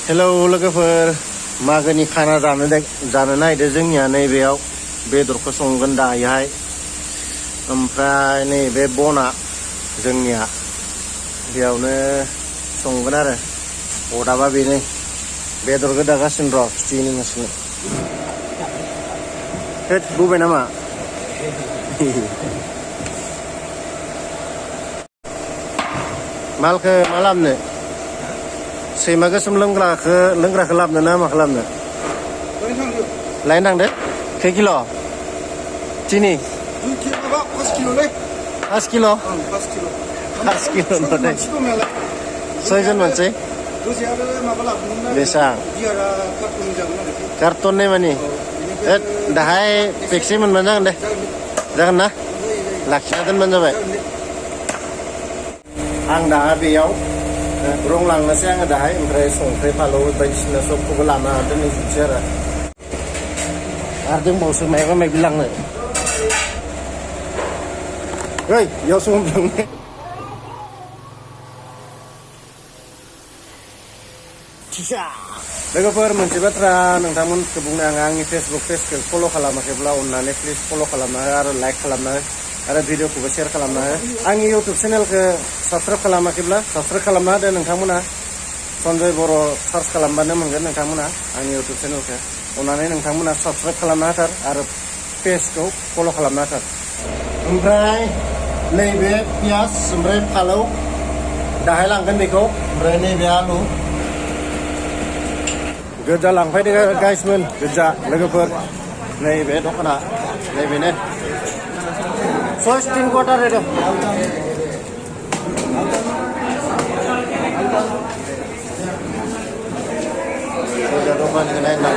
Hello लोगोफोर मागोनि खाना जानो नागिरदों जोंनिया नैबेयाव बेदरखौ संगोन दायोहाय ओमफ्राय नैबे बना जोंनिया बेयावनो संगोन आरो अदाबा बेनो बेदर गोदागासिनो र' खिथिनि नोंसोरनो होद बुबाय नामा मालखौ मा लाबनो सैमा गोसोम लोंग्राखौ लाबनो ना मा खालामनो लायनो थांदो खै किल' तिनि 5 किल' 5 किल' न'थाय सयजन मानसि बेसां कार्टननै मानि दाहाय पेक्सि मोनबानो जागोन दे जागोन ना लाखिना दोनबानो जाबाय आं दा बेयाव रं लांनोसै आङो दाहाय ओमफ्राय संख्रि फानलु बायदिसिना सबखौबो लाना दोननोसै आरो दंबावोसो मायबा मायबि लांनो ओइ बेयाव संलांनो लोगोफोर मोनसे बाथ्रा नोंथांमोनखौ बुंनो आंनि फेसबुक पेजखौ फल' खालामाखैब्ला अननानै प्लिज फल' खालामना हो आरो लाइक खालामना हो आरो भिडिअखौबो शेयार खालामना हो आंनि इउटुब चेनेलखौ साबसक्राइब खालामाखैब्ला साबसक्राइब खालामना होदो नोंथांमोना सन्जय बर' सार्च खालामबानो मोनगोन नोंथांमोना आंनि इउटुब चेनेलखौ अननानै नोंथांमोना साबसक्राइब खालामना होथार आरो पेजखौ फल' खालामना होथार ओमफ्राय नैबे पियास ओमफ्राय फालौ दाहाय लांगोन बेखौ ओमफ्राय नैबे आलु गोजा लांफैदो गाइसमोन गोजा लोगोफोर नैबे दखाना नैबेनो 3 quarter itu. Udah roban kena enak.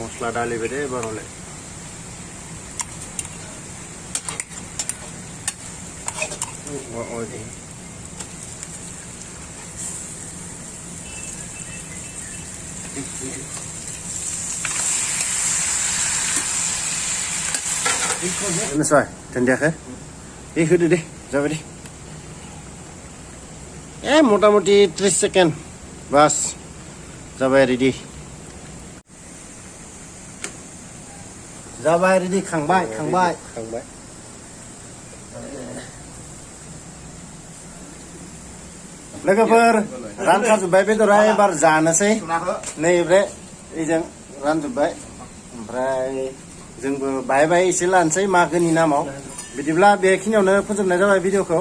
मस्ला डाली बेदे barley Selesai, tendiak ya? Udah deh, coba deh. Motamoti 30 second, bas, coba ready. Coba ready, खांबाय लोगोफोर रानखाजोब्बाय बेदरा एबार जानोसै नैबे इजों रानजोब्बाय ओमफ्राय जोंबो बाय एसे लानोसै मागोनि नामाव बिदिब्ला बेखिनियावनो फोजोबनाय जाबाय भिडिअखौ